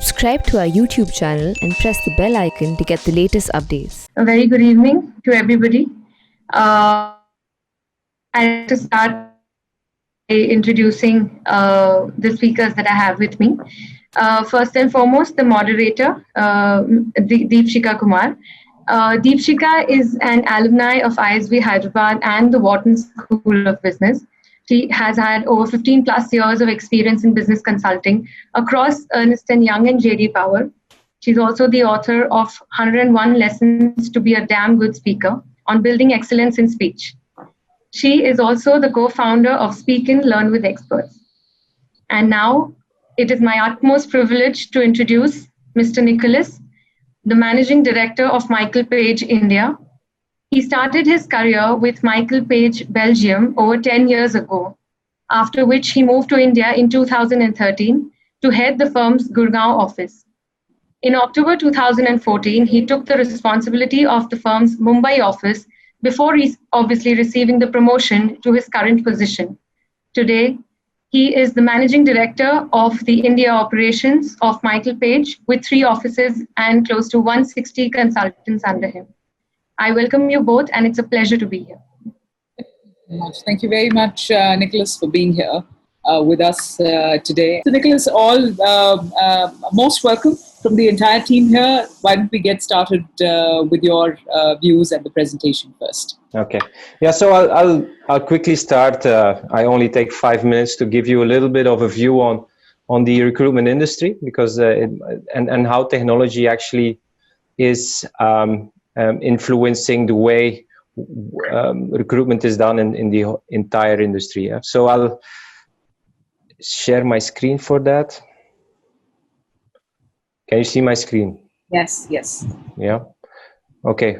Subscribe to our YouTube channel and press the bell icon to get the latest updates. A very good evening to everybody. I'd like to start by introducing the speakers that I have with me. First and foremost, the moderator, Deepshika Kumar. Deepshika is an alumni of ISB Hyderabad and the Wharton School of Business. She has had over 15 plus years of experience in business consulting across Ernst & Young and JD Power. She's also the author of 101 Lessons to be a Damn Good Speaker on building excellence in speech. She is also the co-founder of SpeakIn, Learn with Experts. And now it is my utmost privilege to introduce Mr. Nicolas, the Managing Director of Michael Page India. He started his career with Michael Page Belgium over 10 years ago, after which he moved to India in 2013 to head the firm's Gurgaon office. In October 2014, he took the responsibility of the firm's Mumbai office before obviously receiving the promotion to his current position. Today, he is the Managing Director of the India operations of Michael Page with 3 offices and close to 160 consultants under him. I welcome you both, and it's a pleasure to be here. Thank you very much, Nicholas, for being here with us today. So, Nicholas, most welcome from the entire team here. Why don't we get started with your views and the presentation first? Okay. Yeah. So I'll quickly start. I only take 5 minutes to give you a little bit of a view on the recruitment industry, because and how technology actually is influencing the way recruitment is done in the entire industry. Yeah? So I'll share my screen for that. Can you see my screen? Yes, yes. Yeah. Okay.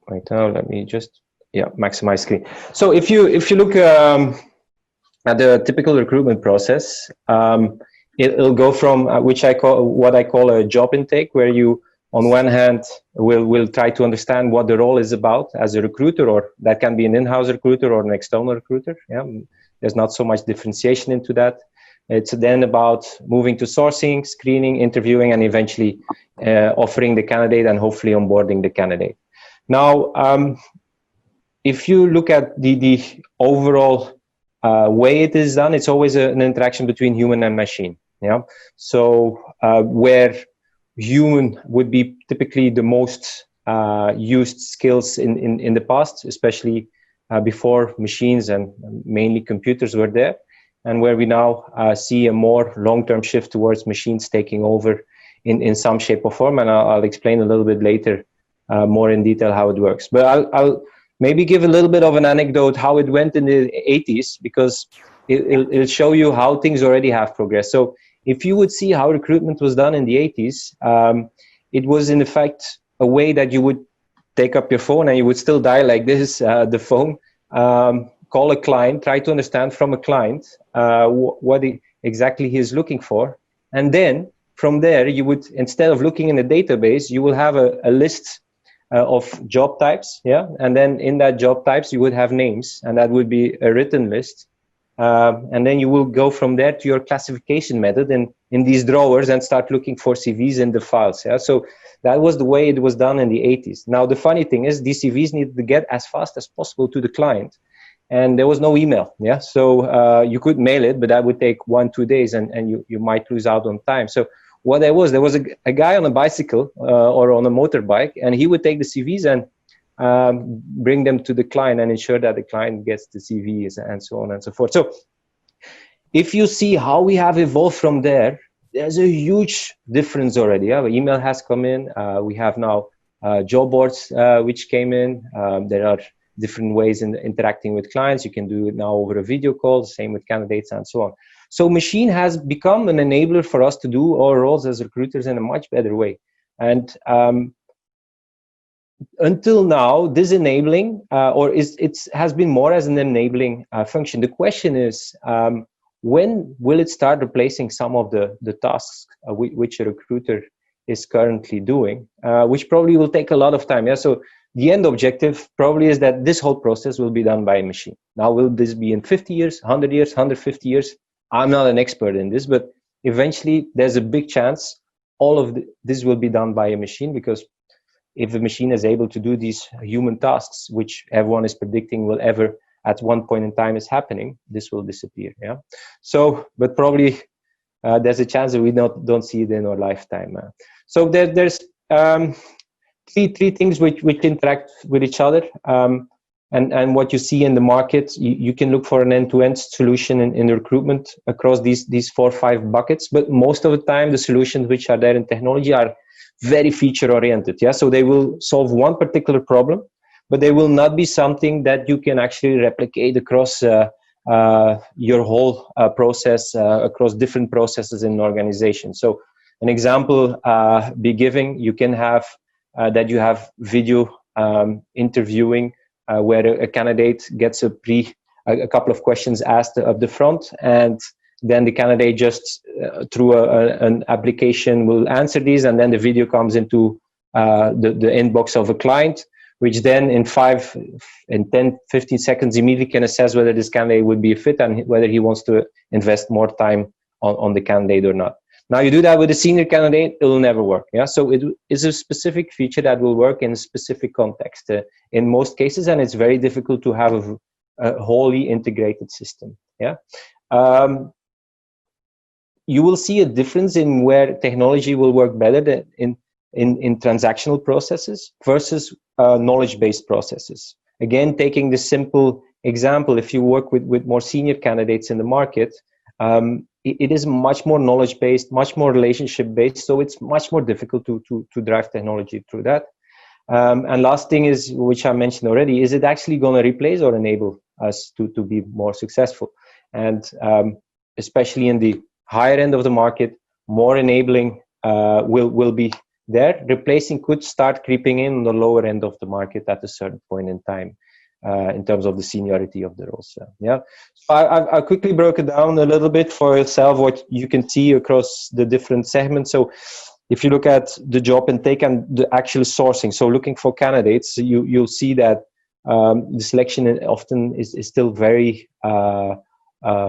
Right now, let me just maximize screen. So if you look at the typical recruitment process, it'll go from what I call a job intake, where you, on one hand, will try to understand what the role is about as a recruiter, or that can be an in-house recruiter or an external recruiter. Yeah, there's not so much differentiation into that. It's then about moving to sourcing, screening, interviewing, and eventually offering the candidate and hopefully onboarding the candidate. Now, if you look at the overall way it is done, it's always an interaction between human and machine. Yeah, so where human would be typically the most used skills in the past, especially before machines and mainly computers were there, and where we now see a more long-term shift towards machines taking over in some shape or form, and I'll explain a little bit later more in detail how it works. But I'll maybe give a little bit of an anecdote how it went in the 80s, because it'll show you how things already have progressed. So if you would see how recruitment was done in the 80s, it was in effect a way that you would take up your phone and you would still dial like this, the phone, call a client, try to understand from a client what exactly he is looking for. And then from there, you would, instead of looking in a database, you will have a list of job types. Yeah. And then in that job types, you would have names, and that would be a written list. And then you will go from there to your classification method in these drawers and start looking for CVs in the files. Yeah? So that was the way it was done in the 80s. Now, the funny thing is these CVs needed to get as fast as possible to the client. And there was no email. Yeah, so you could mail it, but that would take 1-2 days, and you might lose out on time. So what there was a guy on a bicycle or on a motorbike, and he would take the CVs and bring them to the client and ensure that the client gets the CVs and so on and so forth. So if you see how we have evolved from there, there's a huge difference already. Yeah? Email has come in. We have now job boards which came in. There are different ways in interacting with clients. You can do it now over a video call, same with candidates and so on. So machine has become an enabler for us to do our roles as recruiters in a much better way. And until now, this enabling, it has been more as an enabling function. The question is, when will it start replacing some of the tasks which a recruiter is currently doing, which probably will take a lot of time. Yeah. So the end objective probably is that this whole process will be done by a machine. Now, will this be in 50 years, 100 years, 150 years? I'm not an expert in this, but eventually there's a big chance all of this will be done by a machine, because if the machine is able to do these human tasks, which everyone is predicting will ever at one point in time is happening, this will disappear. Yeah. So, but probably there's a chance that we don't see it in our lifetime. So there's three things which interact with each other. And what you see in the market, you can look for an end-to-end solution in recruitment across these 4 or 5 buckets. But most of the time, the solutions which are there in technology are very feature-oriented. Yeah, so they will solve one particular problem, but they will not be something that you can actually replicate across your whole process, across different processes in an organization. So an example be giving, you can have that you have video interviewing where a candidate gets a couple of questions asked up the front, and then the candidate just through an application will answer these, and then the video comes into the inbox of a client, which then in 10, 15 seconds immediately can assess whether this candidate would be a fit and whether he wants to invest more time on the candidate or not. Now you do that with a senior candidate, it will never work. Yeah, so it is a specific feature that will work in a specific context in most cases, and it's very difficult to have a wholly integrated system. Yeah, you will see a difference in where technology will work better than in transactional processes versus knowledge-based processes. Again, taking the simple example, if you work with more senior candidates in the market, it is much more knowledge-based, much more relationship-based, so it's much more difficult to drive technology through that. And last thing is, which I mentioned already, is it actually going to replace or enable us to be more successful? And especially in the higher end of the market, more enabling will be there. Replacing could start creeping in on the lower end of the market at a certain point in time. In terms of the seniority of the roles. Yeah, so I quickly broke it down a little bit for yourself, what you can see across the different segments. So if you look at the job intake and the actual sourcing, so looking for candidates, you'll see that the selection often is still very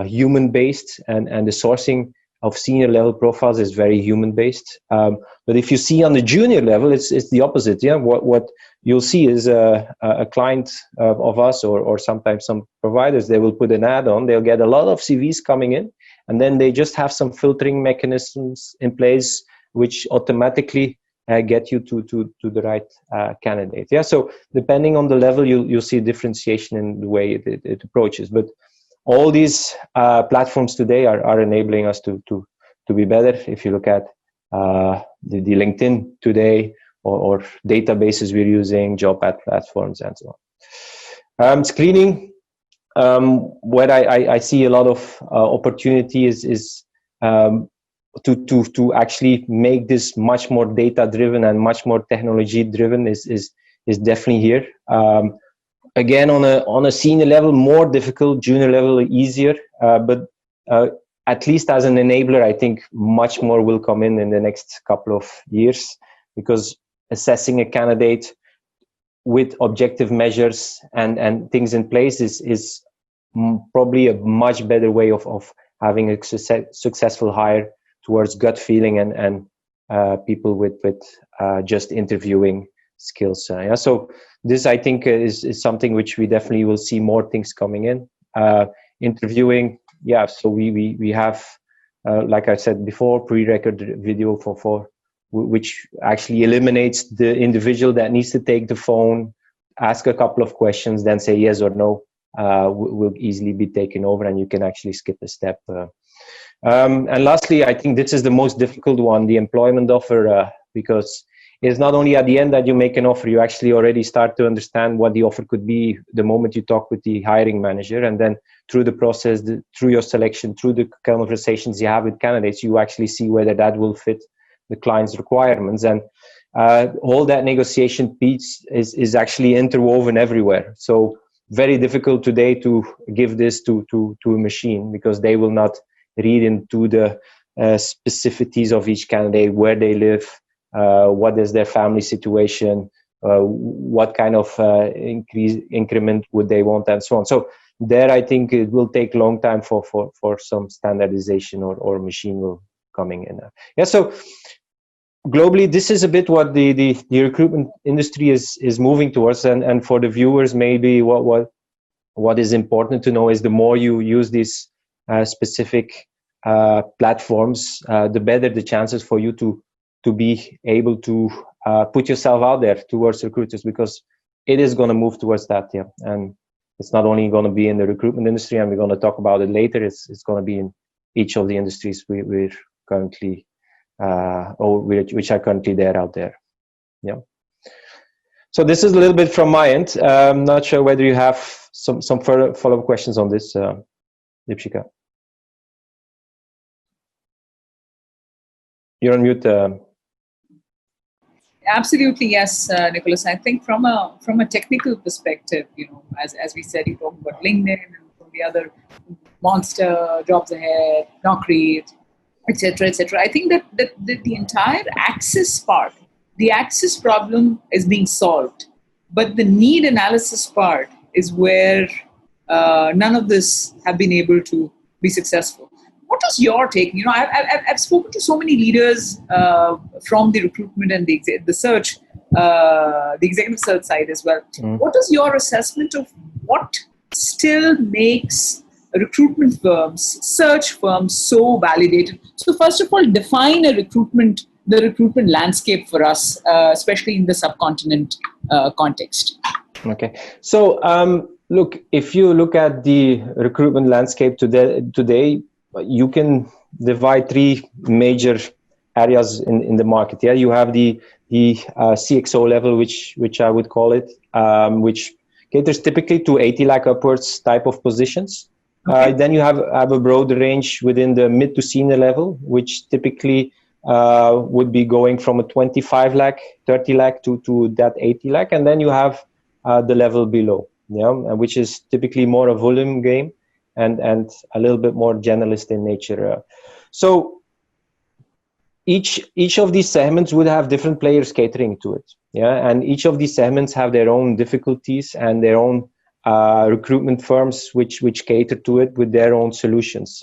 human-based, and the sourcing of senior level profiles is very human-based. But if you see on the junior level, it's the opposite. Yeah, what you'll see is a client of us, or sometimes some providers, they will put an ad on, they'll get a lot of CVs coming in, and then they just have some filtering mechanisms in place which automatically get you to the right candidate. Yeah, so depending on the level, you'll see differentiation in the way it approaches. But all these platforms today are enabling us to be better. If you look at the LinkedIn today, or databases we're using, job ad platforms, and so on. Screening, where I see a lot of opportunity is to actually make this much more data driven and much more technology driven is definitely here. Again, on a senior level, more difficult. Junior level, easier. But at least as an enabler, I think much more will come in the next couple of years, because assessing a candidate with objective measures and things in place is probably a much better way of having a successful hire towards gut feeling and people with just interviewing skills. Yeah, so this, I think, is something which we definitely will see more things coming in. Interviewing, yeah, so we have, like I said before, pre-record video for which actually eliminates the individual that needs to take the phone, ask a couple of questions, then say yes or no, will easily be taken over, and you can actually skip a step. And lastly, I think this is the most difficult one, the employment offer, because it's not only at the end that you make an offer, you actually already start to understand what the offer could be the moment you talk with the hiring manager, and then through the process, through your selection, through the conversations you have with candidates, you actually see whether that will fit the client's requirements. And all that negotiation piece is actually interwoven everywhere. So very difficult today to give this to a machine, because they will not read into the specificities of each candidate, where they live, what is their family situation, what kind of increment would they want, and so on. So there, I think it will take a long time for some standardization or machine will coming in. Yeah, so globally, this is a bit what the recruitment industry is moving towards. And for the viewers, maybe what is important to know is the more you use these specific platforms, the better the chances for you to be able to put yourself out there towards recruiters, because it is going to move towards that. Yeah. And it's not only going to be in the recruitment industry, and we're going to talk about it later. It's going to be in each of the industries we're currently which are currently there out there. Yeah. So this is a little bit from my end. I'm not sure whether you have some further follow-up questions on this, Deepshika. You're on mute. Absolutely, yes, Nicholas. I think from a technical perspective, as we said, you talked about LinkedIn and from the other Monster, Jobs Ahead, Naukri, etc., etc. I think that the entire access part, the access problem is being solved, but the need analysis part is where none of this have been able to be successful. What is your take? I've spoken to so many leaders from the recruitment and the executive search side as well. What is your assessment of what still makes recruitment firms, search firms so validated? So first of all, define the recruitment landscape for us, especially in the subcontinent context. Okay. So look, if you look at the recruitment landscape today, you can divide three major areas in the market. Yeah, you have the CXO level, which I would call it, which caters typically to 80 lakh upwards type of positions. Okay. Then you have a broader range within the mid to senior level, which typically would be going from a 25 lakh, 30 lakh to that 80 lakh. And then you have the level below, which is typically more a volume game and a little bit more generalist in nature. So each of these segments would have different players catering to it. Yeah, and each of these segments have their own difficulties and their own recruitment firms which cater to it with their own solutions.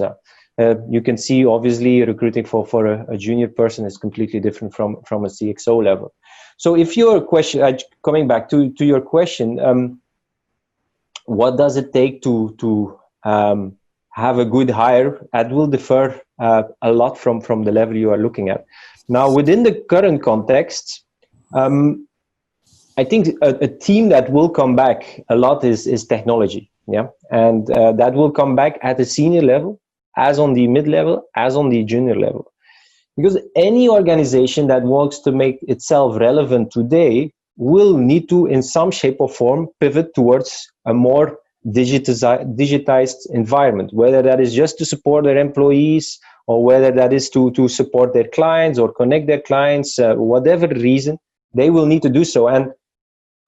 You can see, obviously, recruiting for a junior person is completely different from a CXO level. So if your question, coming back to your question, what does it take to have a good hire? That will differ a lot from the level you are looking at. Now, within the current context, I think a theme that will come back a lot is technology. Yeah, and that will come back at the senior level, as on the mid-level, as on the junior level. Because any organization that wants to make itself relevant today will need to, in some shape or form, pivot towards a more digitized environment, whether that is just to support their employees or whether that is to support their clients or connect their clients, whatever the reason, they will need to do so. And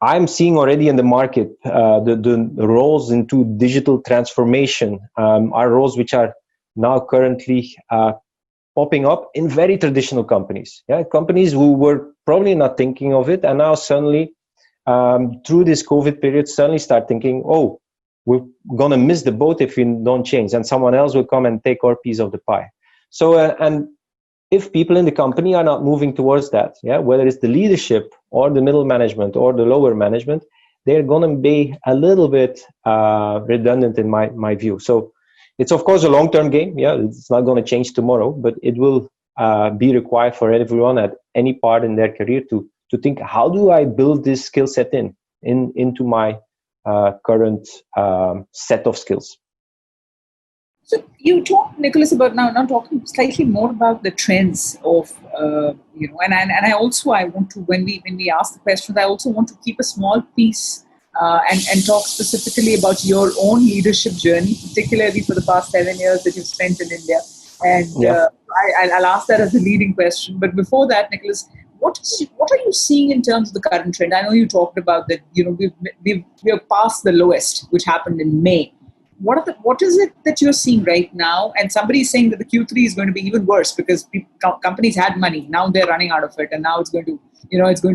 I'm seeing already in the market the roles into digital transformation are roles which are now currently popping up in very traditional companies. Yeah, companies who were probably not thinking of it, and now suddenly, through this COVID period, suddenly start thinking, oh, we're gonna miss the boat if we don't change, and someone else will come and take our piece of the pie. So, and if people in the company are not moving towards that, yeah, whether it's the leadership or the middle management or the lower management, they're gonna be a little bit redundant in my view. So it's of course a long-term game. Yeah, it's not going to change tomorrow, but it will be required for everyone at any part in their career to think, how do I build this skill set into my current set of skills? So you talked, Nicholas, about now talking slightly more about the trends of and I want to, when we ask the questions, I also want to keep a small piece. And talk specifically about your own leadership journey, particularly for the past 7 years that you've spent in India. And yeah. I'll ask that as a leading question. But before that, Nicholas, what are you seeing in terms of the current trend? I know you talked about that. We're past the lowest, which happened in May. What is it that you're seeing right now? And somebody is saying that the Q3 is going to be even worse because companies had money. Now they're running out of it, and now it's going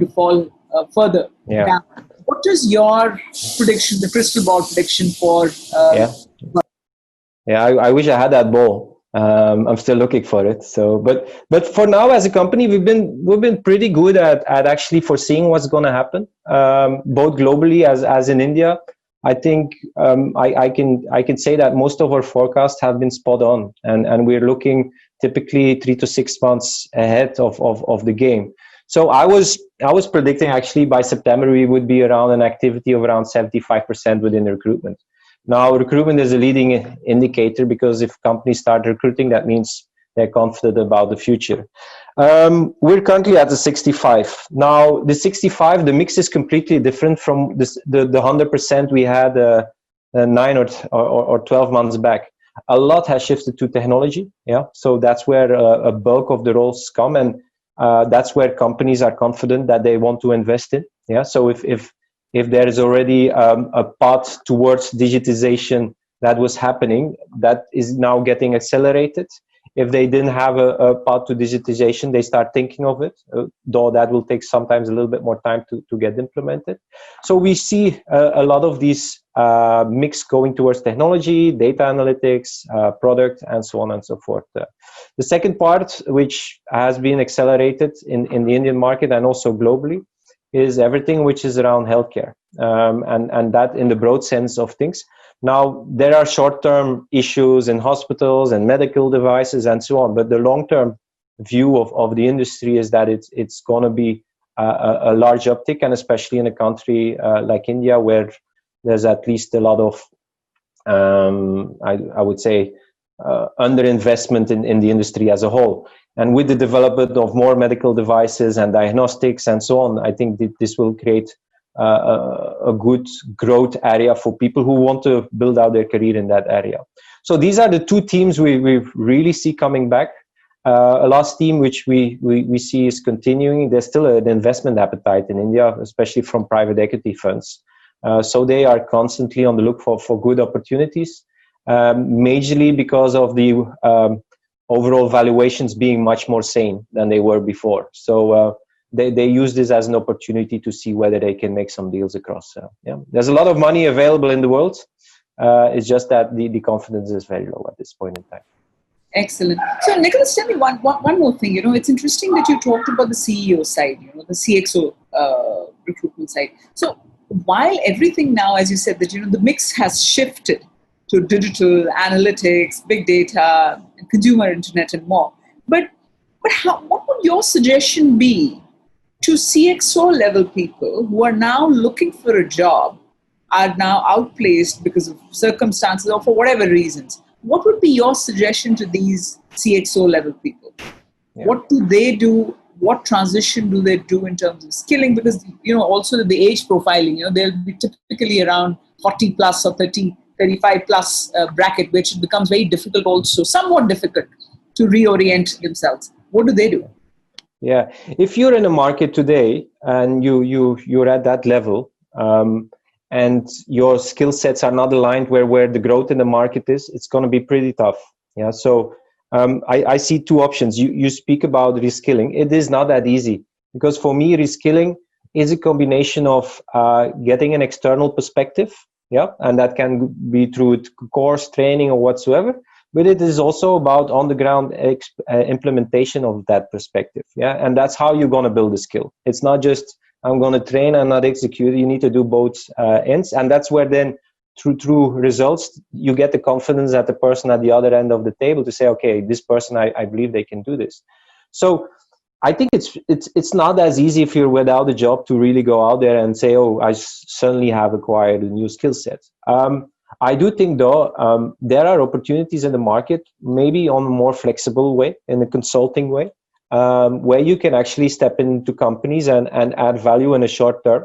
to fall further down. What is your prediction, the crystal ball prediction for? I wish I had that ball. I'm still looking for it. So, but for now, as a company, we've been pretty good at actually foreseeing what's going to happen, both globally as in India. I think I can say that most of our forecasts have been spot on, and we're looking typically 3 to 6 months ahead of the game. So I was predicting actually by September we would be around an activity of around 75% within recruitment. Now, recruitment is a leading indicator because if companies start recruiting, that means they're confident about the future. We're currently at the 65. Now, the 65, the mix is completely different from the 100% we had 9 or 12 months back. A lot has shifted to technology. Yeah, so that's where a bulk of the roles come, and that's where companies are confident that they want to invest in. Yeah, so if there is already a path towards digitization that was happening, that is now getting accelerated. If they didn't have a path to digitization, they start thinking of it, though that will take sometimes a little bit more time to get implemented. So we see a lot of these mix going towards technology, data analytics, product, and so on and so forth. The second part, which has been accelerated in the Indian market and also globally, is everything which is around healthcare, and that in the broad sense of things. Now, there are short-term issues in hospitals and medical devices and so on, but the long-term view of the industry is that it's going to be a large uptick, and especially in a country like India, where there's at least a lot of, I would say, underinvestment in the industry as a whole. And with the development of more medical devices and diagnostics and so on, I think this will create a good growth area for people who want to build out their career in that area. So these are the two teams we really see coming back. A last theme which we see is continuing. There's still an investment appetite in India, especially from private equity funds. So they are constantly on the look for good opportunities, majorly because of the overall valuations being much more sane than they were before. So they use this as an opportunity to see whether they can make some deals across. Yeah, there's a lot of money available in the world. It's just that the confidence is very low at this point in time. Excellent. So, Nicolas, tell me one more thing. It's interesting that you talked about the CEO side, the CXO recruitment side. So, while everything now, as you said, that the mix has shifted to digital analytics, big data, consumer internet, and more, but what would your suggestion be to CXO level people who are now looking for a job, are now outplaced because of circumstances or for whatever reasons? What would be your suggestion to these CXO level people? Yeah. What do they do? What transition do they do in terms of skilling? Because, also the age profiling, they'll be typically around 40 plus or 35 plus bracket, which becomes very difficult also, somewhat difficult to reorient themselves. What do they do? Yeah, if you're in a market today and you're at that level, and your skill sets are not aligned where the growth in the market is, it's going to be pretty tough. Yeah, so I see two options. You speak about reskilling. It is not that easy, because for me, reskilling is a combination of getting an external perspective, yeah, and that can be through course, training, or whatsoever. But it is also about on-the-ground implementation of that perspective, yeah, and that's how you're going to build a skill. It's not just I'm going to train and not execute. You need to do both ends, and that's where then through results you get the confidence that the person at the other end of the table to say, okay, this person I believe they can do this. So I think it's not as easy if you're without a job to really go out there and say, oh, I suddenly have acquired a new skill set. I do think though there are opportunities in the market, maybe on a more flexible way, in a consulting way, where you can actually step into companies and add value in a short term,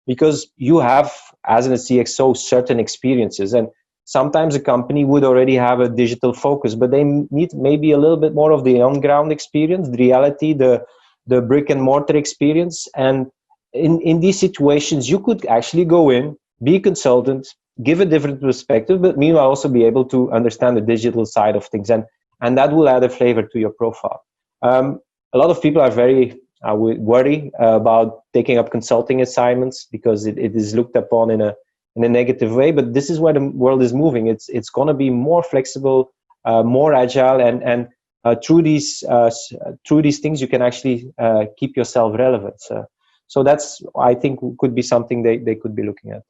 because you have, as a CXO, certain experiences. And sometimes a company would already have a digital focus, but they need maybe a little bit more of the on-ground experience, the reality, the brick and mortar experience. And in these situations, you could actually go in, be a consultant, give a different perspective, but meanwhile also be able to understand the digital side of things. And that will add a flavor to your profile. A lot of people are very worried about taking up consulting assignments because it is looked upon in a negative way. But this is where the world is moving. It's going to be more flexible, more agile, and through these things you can actually keep yourself relevant. So that's, I think, could be something they could be looking at.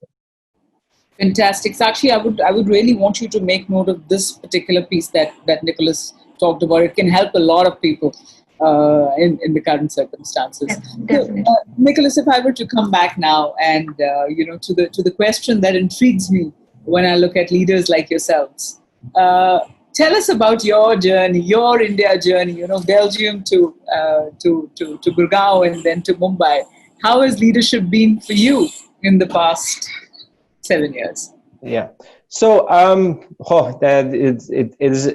Fantastic. So actually, I would really want you to make note of this particular piece that Nicholas talked about. It can help a lot of people in the current circumstances. Definitely. So, Nicholas, if I were to come back now and to the question that intrigues me when I look at leaders like yourselves, tell us about your journey, your India journey. Belgium to Gurgaon and then to Mumbai. How has leadership been for you in the past 7 years? Yeah. So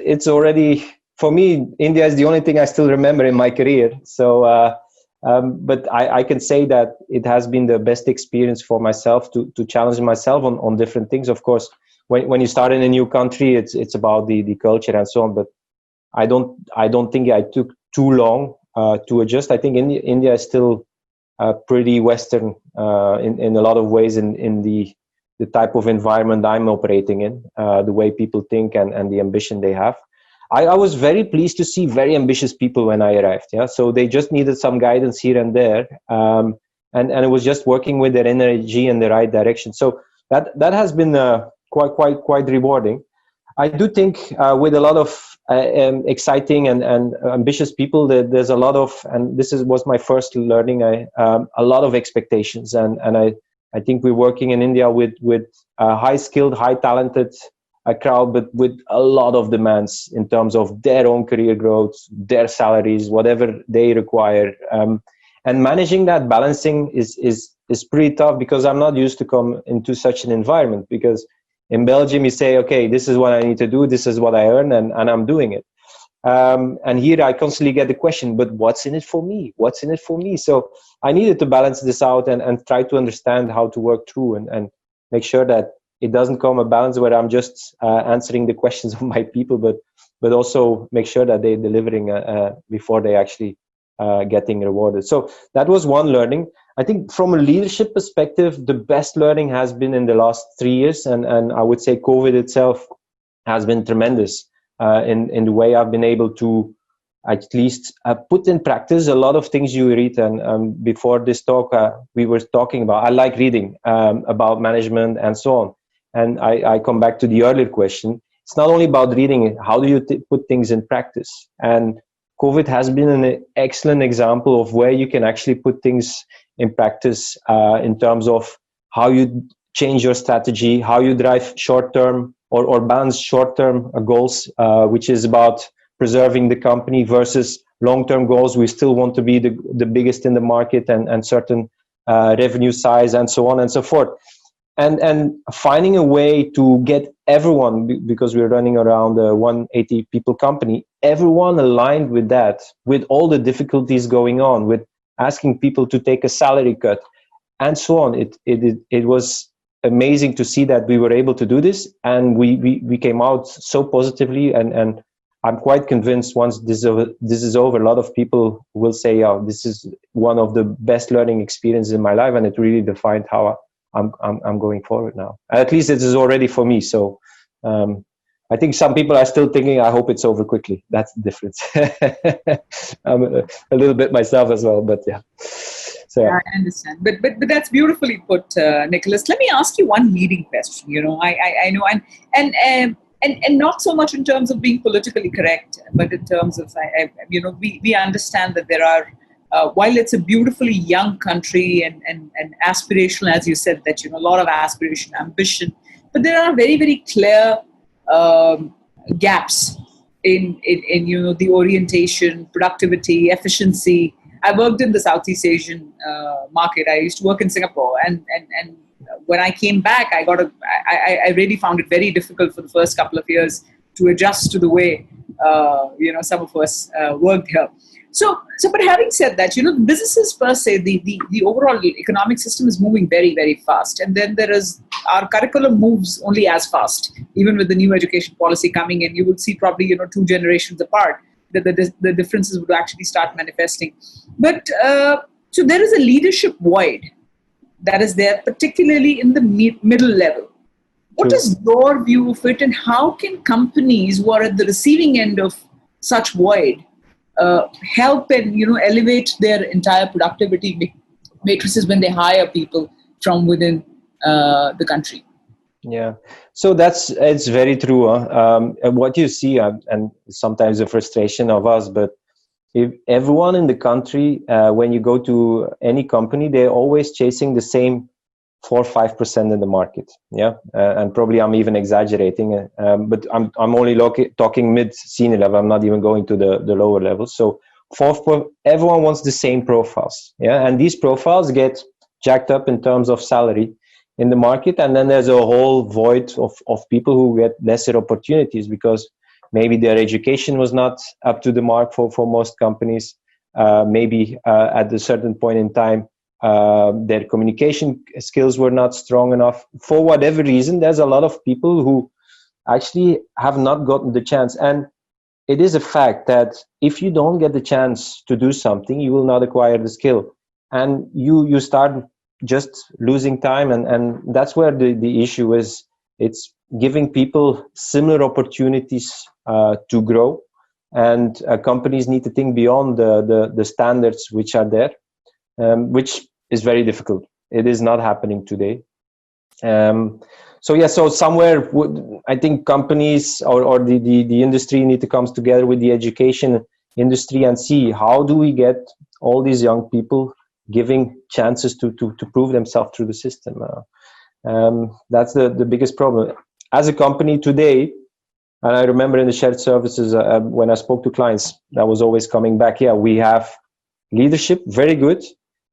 it's already, for me, India is the only thing I still remember in my career. So but I can say that it has been the best experience for myself to challenge myself on different things. Of course, when you start in a new country, it's about the culture and so on. But I don't think I took too long to adjust. I think India is still pretty Western in a lot of ways in the type of environment I'm operating in, the way people think and the ambition they have. I was very pleased to see very ambitious people when I arrived. Yeah, so they just needed some guidance here and there, and it was just working with their energy in the right direction. So that has been quite rewarding. I do think with a lot of exciting and ambitious people, there's a lot of, and this was my first learning, a lot of expectations, and I think we're working in India with high skilled, high talented crowd, but with a lot of demands in terms of their own career growth, their salaries, whatever they require, and managing that, balancing is pretty tough, because I'm not used to come into such an environment. Because in Belgium, you say, okay, this is what I need to do, this is what I earn, and I'm doing it. And here I constantly get the question, but what's in it for me? What's in it for me? So I needed to balance this out and try to understand how to work through and make sure that it doesn't come a balance where I'm just answering the questions of my people, but also make sure that they're delivering before they actually getting rewarded. So that was one learning. I think from a leadership perspective, the best learning has been in the last 3 years, and I would say COVID itself has been tremendous in the way I've been able to at least put in practice a lot of things you read. And before this talk, we were talking about, I like reading about management and so on. And I come back to the earlier question. It's not only about reading, how do you put things in practice? And COVID has been an excellent example of where you can actually put things in practice in terms of how you change your strategy, how you drive short-term or balance short-term goals, which is about preserving the company, versus long-term goals. We still want to be the biggest in the market and certain revenue size and so on and so forth. And finding a way to get everyone, because we're running around a 180 people company, everyone aligned with that, with all the difficulties going on, with asking people to take a salary cut and so on. It was amazing to see that we were able to do this, and we came out so positively, and I'm quite convinced once this is over, a lot of people will say, oh, this is one of the best learning experiences in my life, and it really defined how I'm going forward now. At least it is already for me. So I think some people are still thinking, I hope it's over quickly. That's the difference. I'm a little bit myself as well, but yeah. So yeah, I understand. But that's beautifully put, Nicholas. Let me ask you one leading question. I know, and not so much in terms of being politically correct, but in terms of, we understand that there are, while it's a beautifully young country and aspirational, as you said, that, a lot of aspiration, ambition, but there are very, very clear gaps in the orientation, productivity, efficiency. I worked in the Southeast Asian market. I used to work in Singapore, and when I came back, I really found it very difficult for the first couple of years to adjust to the way some of us worked here. So, but having said that, businesses per se, the overall economic system is moving very, very fast. And then there is, our curriculum moves only as fast. Even with the new education policy coming in, you would see probably, 2 generations apart, that the differences would actually start manifesting. But, so there is a leadership void that is there, particularly in the middle level. What is your view of it, and how can companies who are at the receiving end of such void help and elevate their entire productivity matrices when they hire people from within the country? Yeah, so it's very true. And what you see, and sometimes the frustration of us, but if everyone in the country, when you go to any company, they're always chasing the same 4 or 5% in the market. Yeah, and probably I'm even exaggerating, but I'm only talking mid-senior level. I'm not even going to the lower levels. So everyone wants the same profiles. Yeah, and these profiles get jacked up in terms of salary in the market, and then there's a whole void of people who get lesser opportunities because maybe their education was not up to the mark for most companies. Maybe at a certain point in time, their communication skills were not strong enough. For whatever reason, there's a lot of people who actually have not gotten the chance. And it is a fact that if you don't get the chance to do something, you will not acquire the skill. And you start just losing time. And that's where the issue is. It's giving people similar opportunities to grow. And companies need to think beyond the standards which are there, which is very difficult. It is not happening today. So somewhere I think companies or the industry need to come together with the education industry and see how do we get all these young people giving chances to prove themselves through the system. That's the biggest problem. As a company today, and I remember in the shared services when I spoke to clients, that was always coming back. Yeah, we have leadership, very good.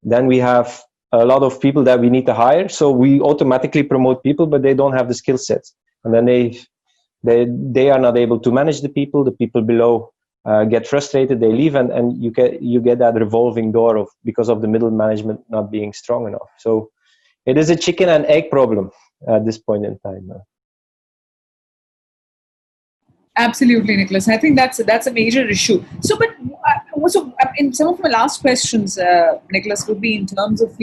Then we have a lot of people that we need to hire. So we automatically promote people, but they don't have the skill sets. And then they are not able to manage the people. The people below get frustrated, they leave, and you get that revolving door because of the middle management not being strong enough. So it is a chicken and egg problem at this point in time. Absolutely, Nicholas. I think that's a major issue. So, but in some of my last questions, Nicholas, would be in terms of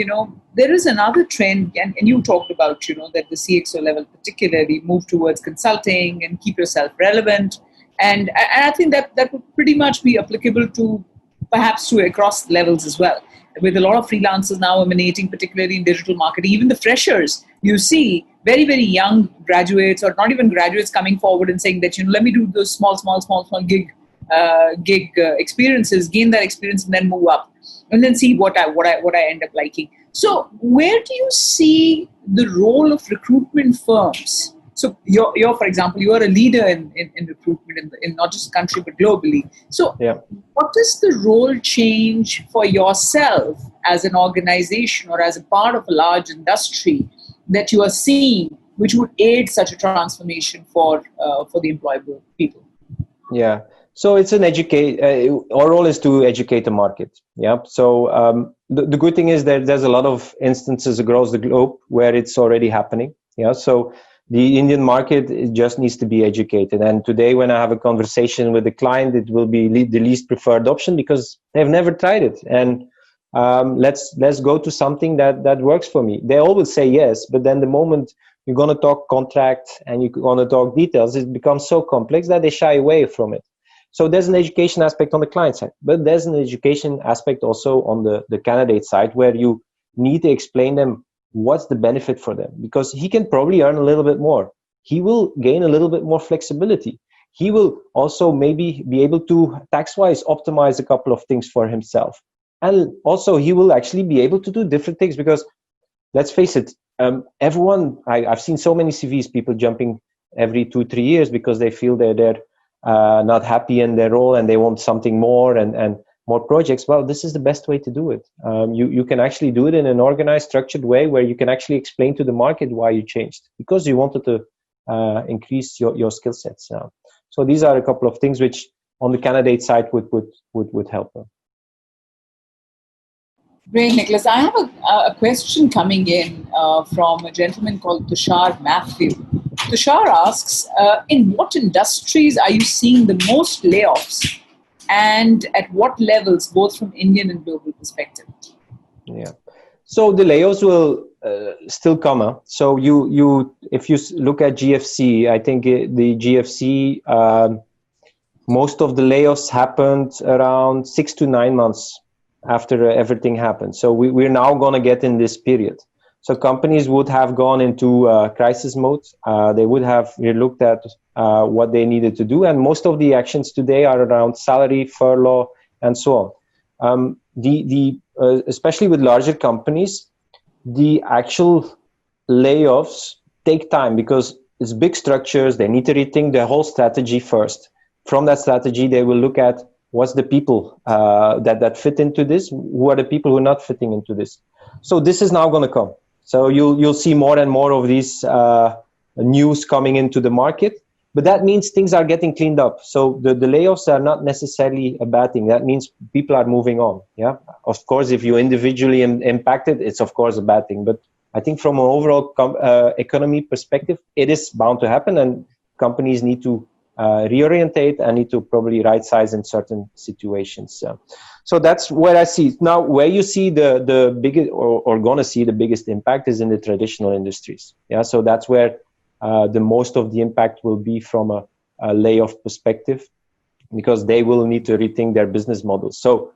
there is another trend, and you talked about that the CXO level particularly move towards consulting and keep yourself relevant, and I think that would pretty much be applicable to perhaps to across levels as well. With a lot of freelancers now emanating, particularly in digital marketing, even the freshers, you see very, very young graduates or not even graduates coming forward and saying that, let me do those small gig experiences, gain that experience and then move up and then see what I end up liking. So where do you see the role of recruitment firms? So you're for example, you are a leader in recruitment in not just the country, but globally. So What is the role change for yourself as an organization or as a part of a large industry that you are seeing, which would aid such a transformation for the employable people? Yeah. So it's our role is to educate the market. Yeah. So the good thing is that there's a lot of instances across the globe where it's already happening. Yeah. So the Indian market just needs to be educated. And today, when I have a conversation with a client, it will be the least preferred option because they've never tried it. And let's go to something that works for me. They always say yes, but then the moment you're going to talk contract and you're going to talk details, it becomes so complex that they shy away from it. So there's an education aspect on the client side, but there's an education aspect also on the candidate side where you need to explain them what's the benefit for them, because he can probably earn a little bit more. He will gain a little bit more flexibility. He will also maybe be able to tax-wise optimize a couple of things for himself. And also he will actually be able to do different things because let's face it, everyone, I've seen so many CVs, people jumping every 2-3 years because they feel they're not happy in their role and they want something more and more projects. Well, this is the best way to do it. You can actually do it in an organized, structured way where you can actually explain to the market why you changed, because you wanted to increase your skill sets. So these are a couple of things which on the candidate side would help. Great, Nicholas. I have a question coming in from a gentleman called Tushar Matthew. Tushar asks, in what industries are you seeing the most layoffs? And at what levels, both from Indian and global perspective? Yeah, so the layoffs will still come. So you if you look at GFC, I think the GFC, most of the layoffs happened around 6 to 9 months after everything happened. So we're now going to get in this period. So companies would have gone into crisis mode. They would have looked at what they needed to do. And most of the actions today are around salary, furlough, and so on. Especially with larger companies, the actual layoffs take time because it's big structures. They need to rethink their whole strategy first. From that strategy, they will look at what's the people that fit into this, who are the people who are not fitting into this. So this is now going to come. So you'll see more and more of these news coming into the market, but that means things are getting cleaned up. So the layoffs are not necessarily a bad thing. That means people are moving on. Yeah, of course, if you're individually impacted, it's of course a bad thing. But I think from an overall economy perspective, it is bound to happen, and companies need to reorientate and need to probably right size in certain situations. So that's where I see it. Now, where you see the biggest or gonna see the biggest impact is in the traditional industries. Yeah, so that's where the most of the impact will be from a layoff perspective, because they will need to rethink their business models. So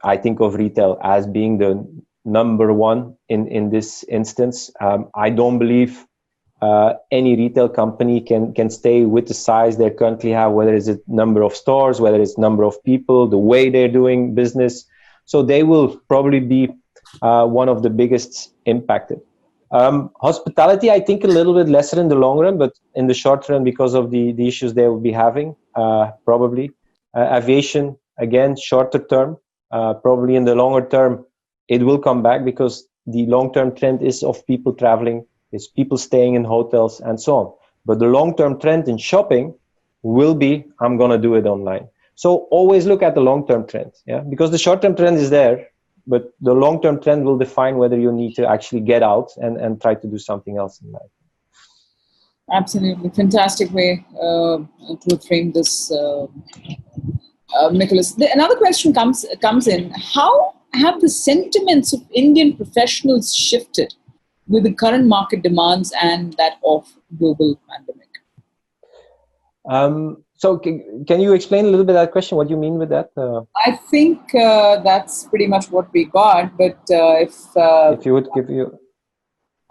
I think of retail as being the number one in this instance. I don't believe any retail company can stay with the size they currently have, whether it's a number of stores, whether it's number of people, the way they're doing business. So they will probably be one of the biggest impacted. Hospitality, I think a little bit lesser in the long run, but in the short run, because of the issues they will be having, probably. Aviation, again, shorter term. Probably in the longer term, it will come back because the long-term trend is of people traveling, is people staying in hotels and so on. But the long-term trend in shopping will be, I'm going to do it online. So always look at the long-term trend, yeah, because the short-term trend is there, but the long-term trend will define whether you need to actually get out and try to do something else in life. Absolutely. Fantastic way to frame this, Nicholas. Another question comes in. How have the sentiments of Indian professionals shifted with the current market demands and that of global pandemic? So can you explain a little bit that question? What do you mean with that? I think that's pretty much what we got. But if you would give you,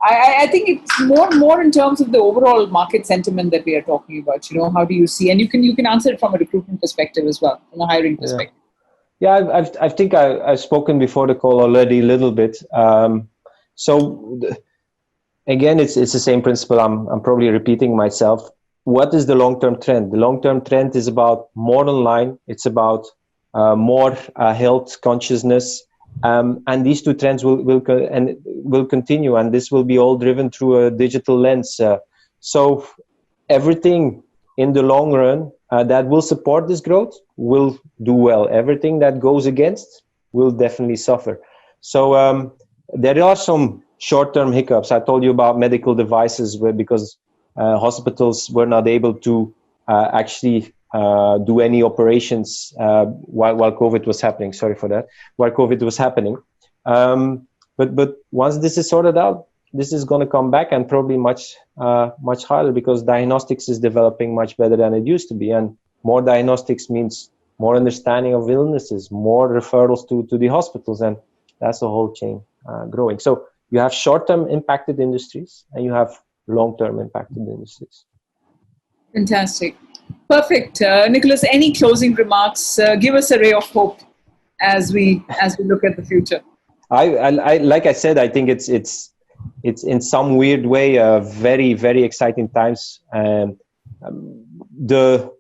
I think it's more in terms of the overall market sentiment that we are talking about. You know, how do you see? And you can answer it from a recruitment perspective as well, from a hiring perspective. Yeah, I think I've spoken before the call already a little bit. So again, it's the same principle. I'm probably repeating myself. What is the long-term trend? The long-term trend is about more online. It's about more health consciousness, and these two trends will continue, and this will be all driven through a digital lens. So everything in the long run that will support this growth will do well. Everything that goes against will definitely suffer. So there are some short-term hiccups. I told you about medical devices because hospitals were not able to actually do any operations while COVID was happening. Sorry for that. While COVID was happening. But once this is sorted out, this is going to come back and probably much higher, because diagnostics is developing much better than it used to be. And more diagnostics means more understanding of illnesses, more referrals to the hospitals. And that's the whole chain growing. So you have short-term impacted industries and you have long-term impacted industries. Fantastic. Perfect. Nicholas, any closing remarks? Give us a ray of hope as we look at the future. I like I said, I think it's in some weird way very, very exciting times. And the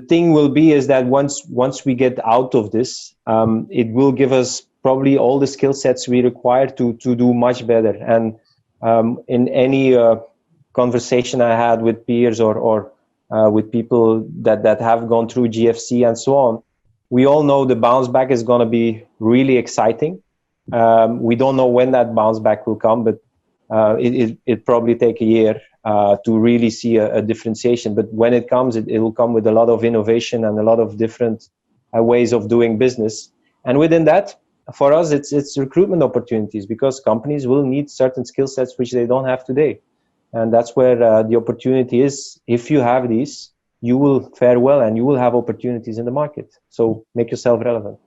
thing will be is that once we get out of this, it will give us probably all the skill sets we require to do much better. And in any conversation I had with peers or with people that have gone through GFC and so on, we all know the bounce back is going to be really exciting. We don't know when that bounce back will come, but it probably take a year to really see a differentiation. But when it comes, it will come with a lot of innovation and a lot of different ways of doing business. And within that, for us, it's recruitment opportunities, because companies will need certain skill sets which they don't have today. And that's where the opportunity is. If you have these, you will fare well and you will have opportunities in the market. So make yourself relevant.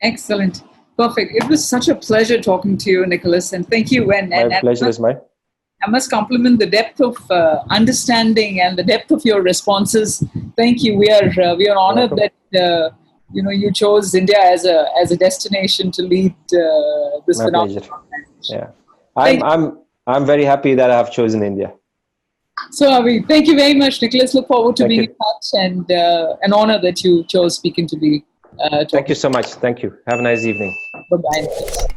Excellent. Perfect. It was such a pleasure talking to you, Nicolas, and thank you. My pleasure is mine. I must compliment the depth of understanding and the depth of your responses. Thank you. We are honored that you chose India as a destination to lead this phenomenal organization. Yeah, I'm very happy that I have chosen India. So are we. Thank you very much, Nicolas. Look forward to being in touch, and an honor that you chose SpeakIn to be. Thank you so much. Thank you. Have a nice evening. Bye-bye.